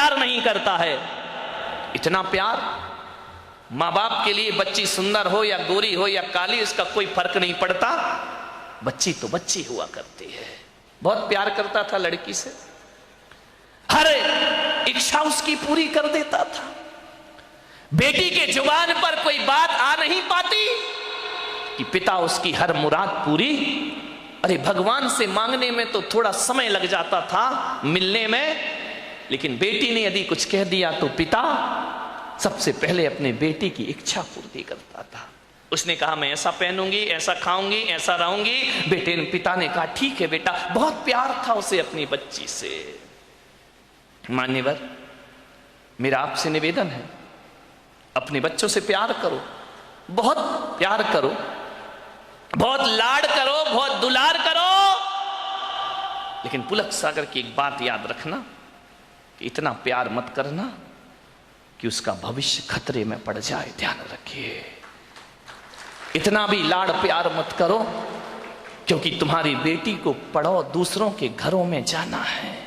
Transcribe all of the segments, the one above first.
प्यार नहीं करता है। इतना प्यार माँ बाप के लिए, बच्ची सुंदर हो या गोरी हो या काली, इसका कोई फर्क नहीं पड़ता, बच्ची तो बच्ची हुआ करती है। बहुत प्यार करता था लड़की से, हर इच्छा उसकी पूरी कर देता था। बेटी के जुबान पर कोई बात आ नहीं पाती कि पिता उसकी हर मुराद पूरी। अरे भगवान से मांगने में तो थोड़ा समय लग जाता था, मिलने में, लेकिन बेटी ने यदि कुछ कह दिया तो पिता सबसे पहले अपने बेटी की इच्छा पूर्ति करता था। उसने कहा मैं ऐसा पहनूंगी, ऐसा खाऊंगी, ऐसा रहूंगी। पिता ने कहा ठीक है बेटा। बहुत प्यार था उसे अपनी बच्ची से। मान्यवर, मेरा आपसे निवेदन है, अपने बच्चों से प्यार करो, बहुत प्यार करो, बहुत लाड करो, बहुत दुलार करो, लेकिन पुलक सागर की एक बात याद रखना कि इतना प्यार मत करना कि उसका भविष्य खतरे में पड़ जाए। ध्यान रखिए, इतना भी लाड़ प्यार मत करो, क्योंकि तुम्हारी बेटी को पढ़ो, दूसरों के घरों में जाना है।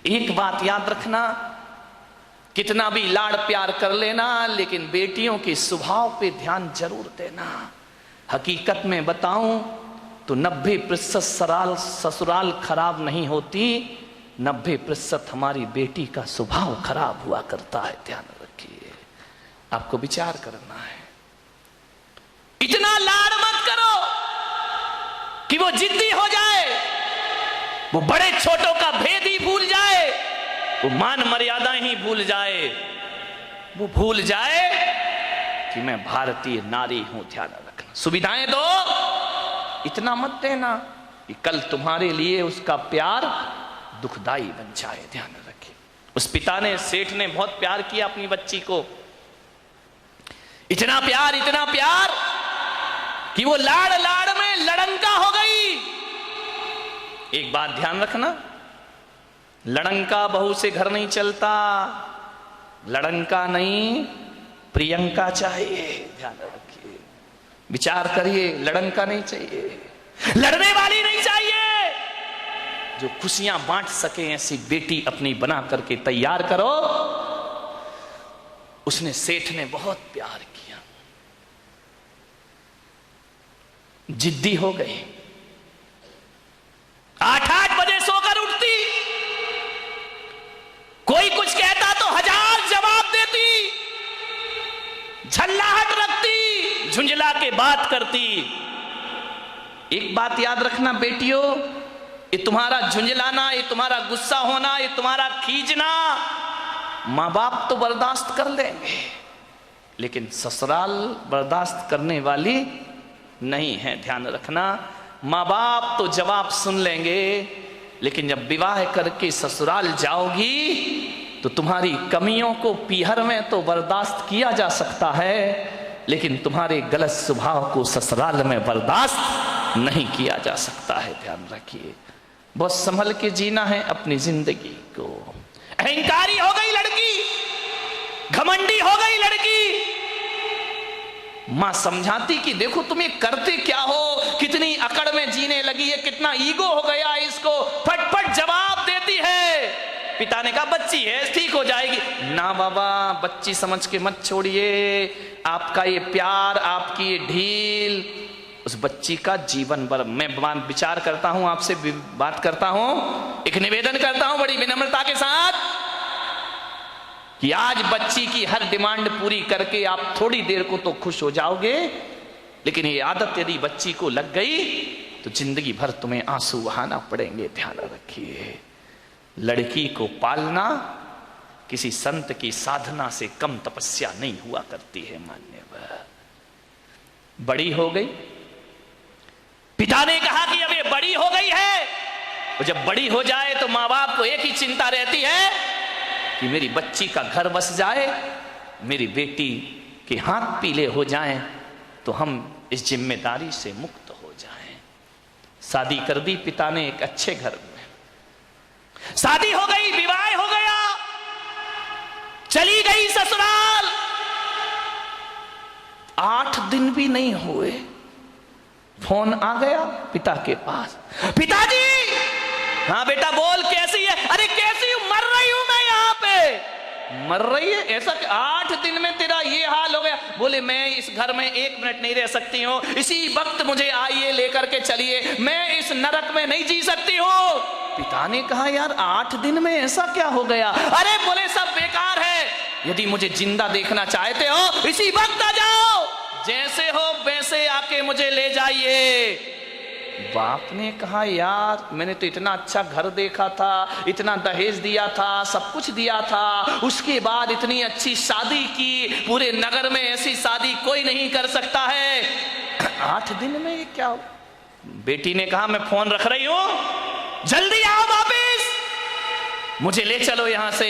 एक बात याद रखना, कितना भी लाड़ प्यार कर लेना, लेकिन बेटियों के स्वभाव पे ध्यान जरूर देना। हकीकत में बताऊं तो 90% ससुराल खराब नहीं होती, 90% हमारी बेटी का स्वभाव खराब हुआ करता है। ध्यान रखिए, आपको विचार करना है। इतना लाड़ मत करो कि वो जिद्दी हो जाए, वो बड़े छोटों का भेद ही भूल जाए, वो मान मर्यादाएं ही भूल जाए, वो भूल जाए कि मैं भारतीय नारी हूं। ध्यान रखना, सुविधाएं दो, इतना मत देना कि कल तुम्हारे लिए उसका प्यार दुखदाई बन जाए। ध्यान रखिए, उस पिता ने, सेठ ने बहुत प्यार किया अपनी बच्ची को, इतना प्यार कि वो लाड़ लाड़ में लड़ंका हो गई। एक बात ध्यान रखना, लड़ंका बहू से घर नहीं चलता, लड़ंका नहीं प्रियंका चाहिए। ध्यान रखिए, विचार करिए, लड़ंका नहीं चाहिए, लड़ने वाली नहीं चाहिए, जो खुशियां बांट सके ऐसी बेटी अपनी बना करके तैयार करो। उसने, सेठ ने बहुत प्यार किया, जिद्दी हो गई, 8-8 बजे सोकर उठती, कोई कुछ कहता तो 1000 जवाब देती, झल्लाहट रखती, झुंझला के बात करती। एक बात याद रखना बेटियों, ये तुम्हारा झुंझलाना, ये तुम्हारा गुस्सा होना, ये तुम्हारा खींचना मां बाप तो बर्दाश्त कर लेंगे, लेकिन ससुराल बर्दाश्त करने वाली नहीं है। ध्यान रखना, माँ बाप तो जवाब सुन लेंगे, लेकिन जब विवाह करके ससुराल जाओगी तो तुम्हारी कमियों को पीहर में तो बर्दाश्त किया जा सकता है, लेकिन तुम्हारे गलत स्वभाव को ससुराल में बर्दाश्त नहीं किया जा सकता है। ध्यान रखिए, बहुत संभल के जीना है अपनी जिंदगी को। अहंकारी हो गई लड़की, घमंडी हो गई लड़की, मां समझाती कि देखो तुम ये करते क्या हो, कितनी अकड़ में जीने लगी है, कितना ईगो हो गया इसको, फटफट जवाब देती है। पिता ने कहा बच्ची है, ठीक हो जाएगी। ना बाबा, बच्ची समझ के मत छोड़िए, आपका ये प्यार, आपकी ये ढील उस बच्ची का जीवन भर। मैं विचार करता हूं, आपसे बात करता हूं, एक निवेदन करता हूं बड़ी विनम्रता के साथ कि आज बच्ची की हर डिमांड पूरी करके आप थोड़ी देर को तो खुश हो जाओगे, लेकिन ये आदत यदि बच्ची को लग गई तो जिंदगी भर तुम्हें आंसू बहाना पड़ेंगे। ध्यान रखिए, लड़की को पालना किसी संत की साधना से कम तपस्या नहीं हुआ करती है। मान्यवर, बड़ी हो गई, पिता ने कहा कि अब ये बड़ी हो गई है, और जब बड़ी हो जाए तो माँ बाप को एक ही चिंता रहती है कि मेरी बच्ची का घर बस जाए, मेरी बेटी के हाथ पीले हो जाएं, तो हम इस जिम्मेदारी से मुक्त हो जाएं। शादी कर दी पिता ने एक अच्छे घर में, शादी हो गई, विवाह हो गया, चली गई ससुराल। 8 दिन भी नहीं हुए, फोन आ गया पिता के पास, पिताजी। हाँ बेटा बोल, कैसी है? अरे कैसी हूं, मर रही हूं मैं यहाँ पे। मर रही है ऐसा? 8 दिन में तेरा ये हाल हो गया? बोले मैं इस घर में 1 मिनट नहीं रह सकती हूँ, इसी वक्त मुझे आइए लेकर के चलिए, मैं इस नरक में नहीं जी सकती हूँ। पिता ने कहा यार 8 दिन में ऐसा क्या हो गया? अरे बोले सब बेकार है, यदि मुझे जिंदा देखना चाहते हो इसी वक्त आ जाओ, जैसे हो वैसे आके मुझे ले जाइए। बाप ने कहा यार मैंने तो इतना अच्छा घर देखा था, इतना दहेज दिया था, सब कुछ दिया था, उसके बाद इतनी अच्छी शादी की, पूरे नगर में ऐसी शादी कोई नहीं कर सकता है, 8 दिन में ये क्या हो? बेटी ने कहा मैं फोन रख रही हूं, जल्दी आओ वापिस, मुझे ले चलो यहां से,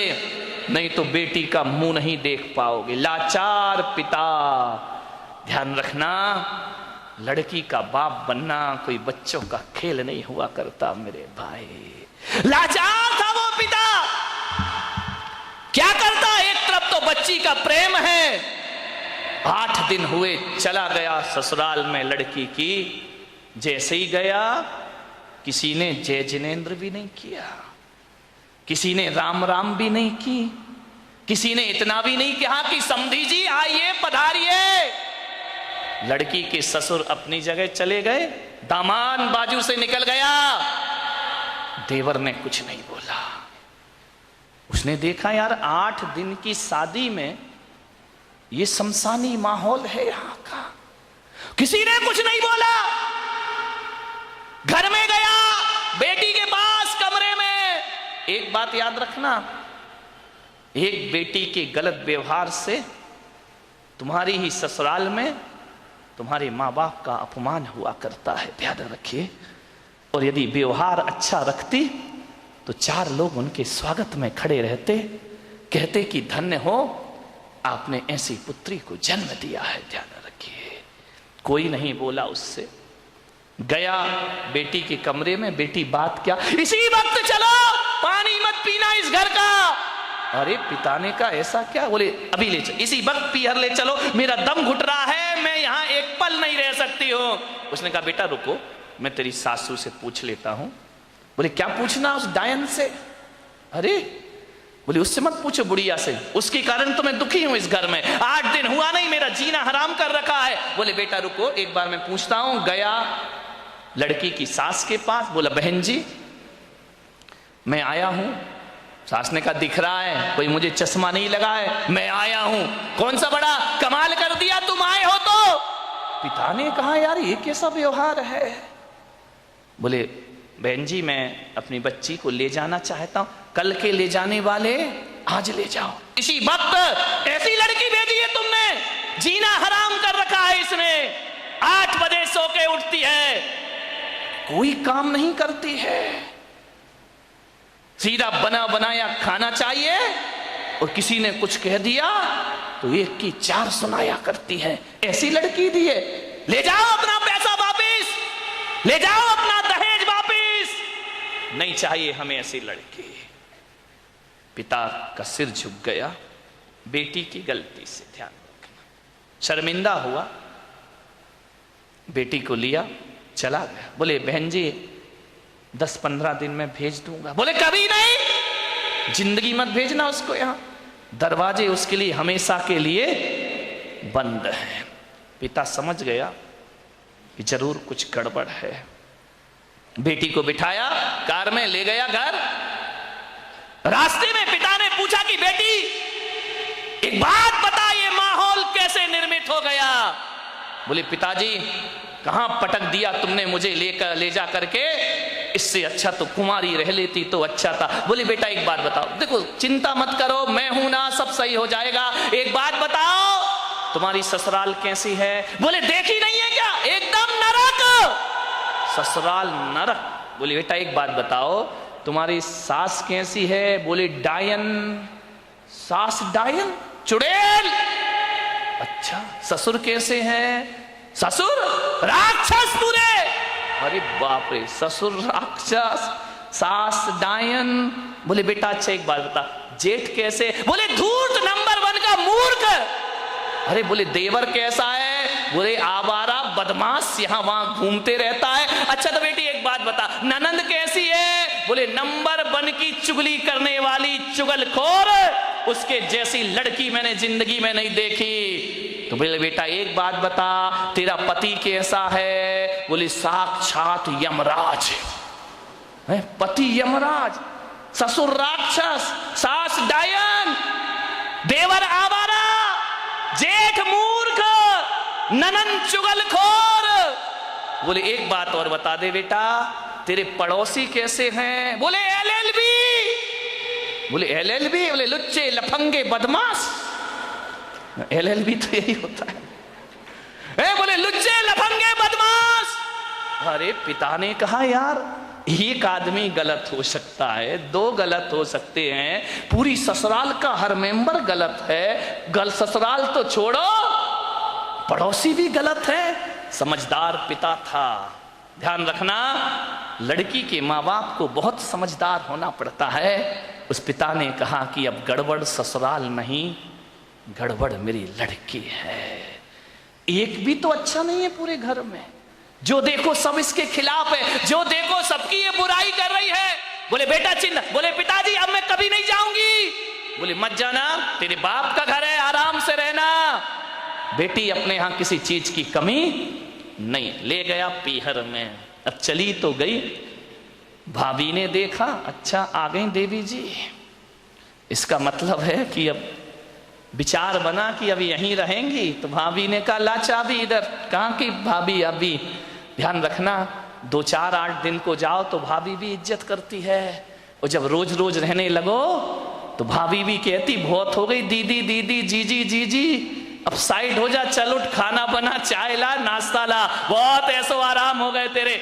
नहीं तो बेटी का मुंह नहीं देख पाओगे। लाचार पिता। ध्यान रखना, लड़की का बाप बनना कोई बच्चों का खेल नहीं हुआ करता मेरे भाई। लाचार था वो पिता, क्या करता? एक तरफ तो बच्ची का प्रेम है, 8 दिन हुए चला गया ससुराल में लड़की की। जैसे ही गया किसी ने जय जिनेन्द्र भी नहीं किया, किसी ने राम राम भी नहीं की, किसी ने इतना भी नहीं कहा कि समधी जी आइए पधारिए। लड़की के ससुर अपनी जगह चले गए, दामाद बाजू से निकल गया, देवर ने कुछ नहीं बोला। उसने देखा यार 8 दिन की शादी में ये शमशानी माहौल है यहां का, किसी ने कुछ नहीं बोला। घर में गया, बेटी के पास कमरे में। एक बात याद रखना, एक बेटी के गलत व्यवहार से तुम्हारी ही ससुराल में तुम्हारे माँ बाप का अपमान हुआ करता है, ध्यान रखिए। और यदि व्यवहार अच्छा रखती तो 4 लोग उनके स्वागत में खड़े रहते, कहते कि धन्य हो आपने ऐसी पुत्री को जन्म दिया है, ध्यान रखिए। कोई नहीं बोला उससे। गया बेटी के कमरे में, बेटी बात क्या, इसी वक्त चलो, पानी मत पीना इस घर का। अरे पिता ने कहा ऐसा क्या? बोले अभी ले चलो, इसी वक्त पीहर ले चलो, मेरा दम घुट रहा है, मैं यहां एक पल नहीं रह सकती हूं। उसने कहा बेटा रुको, मैं तेरी सासू से पूछ लेता हूं। बोले क्या पूछना उस डायन से? अरे बोले उससे मत पूछो, बुढ़िया से, उसके कारण तो मैं दुखी हूं इस घर में, 8 दिन हुआ नहीं, मेरा जीना हराम कर रखा है। बोले बेटा रुको एक बार मैं पूछता हूं। गया लड़की की सास के पास, बोला बहन जी मैं आया हूं। सास ने कहा दिख रहा है, कोई मुझे चश्मा नहीं लगा है, मैं आया हूं। कौन सा बड़ा कमाल कर दिया तुम आए हो तो। पिता ने कहा यार ये कैसा व्यवहार है? बोले बहन जी मैं अपनी बच्ची को ले जाना चाहता हूं, कल के ले जाने वाले आज ले जाओ। इसी वक्त ऐसी लड़की भेजी है तुमने, जीना हराम कर रखा है इसने, 8 बजे सो के उठती है, कोई काम नहीं करती है, सीधा बना बनाया खाना चाहिए, और किसी ने कुछ कह दिया तो 1 की 4 सुनाया करती है। ऐसी लड़की दी है, ले जाओ अपना पैसा वापिस, ले जाओ अपना दहेज वापिस, नहीं चाहिए हमें ऐसी लड़की। पिता का सिर झुक गया बेटी की गलती से, ध्यान रखना, शर्मिंदा हुआ, बेटी को लिया चला गया। बोले बहन जी 10-15 दिन में भेज दूंगा। बोले कभी नहीं, जिंदगी मत भेजना उसको, यहां दरवाजे उसके लिए हमेशा के लिए बंद हैं। पिता समझ गया कि जरूर कुछ गड़बड़ है। बेटी को बिठाया, कार में ले गया घर। रास्ते में पिता ने पूछा कि बेटी एक बात बता, ये माहौल कैसे निर्मित हो गया? बोले पिताजी कहां पटक दिया तुमने मुझे ले जा करके, इससे अच्छा तो कुमारी रह लेती तो अच्छा था। बोले बेटा एक बात बताओ, देखो चिंता मत करो, मैं हूं ना, सब सही हो जाएगा। एक बात बताओ तुम्हारी ससुराल कैसी है? बोले देखी नहीं है क्या, एकदम नरक, ससुराल नरक। बोले बेटा एक बात बताओ तुम्हारी सास कैसी है? बोले डायन। सास डायन, चुड़ैल। अच्छा ससुर कैसे हैं? ससुर राक्षस पूरे। अरे बाप रे, ससुर राक्षस, सास डायन। बोले बेटा अच्छा एक बात बता, जेठ कैसे? बोले धूर्त नंबर 1 का मूर्ख। अरे बोले देवर कैसा है? बोले आवारा बदमाश, यहां वहां घूमते रहता है। अच्छा तो बेटी एक बात बता, ननंद कैसी है? बोले नंबर 1 की चुगली करने वाली चुगलखोर, उसके जैसी लड़की मैंने जिंदगी में नहीं देखी। तो बोले बेटा एक बात बता, तेरा पति कैसा है? बोले साक्षात यमराज है। पति यमराज, ससुर राक्षस, सास डायन, देवर आवारा, जेठ मूर्ख, ननन चुगलखोर। बोले एक बात और बता दे बेटा, तेरे पड़ोसी कैसे हैं? बोले एलएलबी। बोले एलएलबी? बोले लुच्चे लफंगे बदमाश। एलएलबी तो यही होता है। बोले लुच्चे लफंगे बदमाश। अरे पिता ने कहा यार एक आदमी गलत हो सकता है, दो गलत हो सकते हैं, पूरी ससुराल का हर मेंबर गलत है। ससुराल तो छोड़ो, पड़ोसी भी गलत है। समझदार पिता था। ध्यान रखना, लड़की के माँ बाप को बहुत समझदार होना पड़ता है। उस पिता ने कहा कि अब गड़बड़ ससुराल नहीं, गड़बड़ मेरी लड़की है। एक भी तो अच्छा नहीं है पूरे घर में, जो देखो सब इसके खिलाफ है, जो देखो सबकी ये बुराई कर रही है। बोले बेटा चिंता, बोले पिताजी अब मैं कभी नहीं जाऊंगी। बोले मत जाना, तेरे बाप का घर है, आराम से रहना। बेटी अपने यहां किसी चीज की कमी नहीं। ले गया पीहर में। अब चली तो गई, भाभी ने देखा अच्छा आ गई देवी जी, इसका मतलब है कि अब विचार बना कि अब यहीं रहेंगी। तो भाभी ने कहा ला चाबी इधर। कहाँ की भाभी? अभी ध्यान रखना, 2-4-8 दिन को जाओ तो भाभी भी इज्जत करती है, और जब रोज रोज रहने लगो तो भाभी भी कहती बहुत हो गई दीदी दीदी, जीजी जीजी, अब साइड हो जा, चल उठ, खाना बना, चाय ला, नाश्ता ला, बहुत ऐसो आराम हो गए तेरे।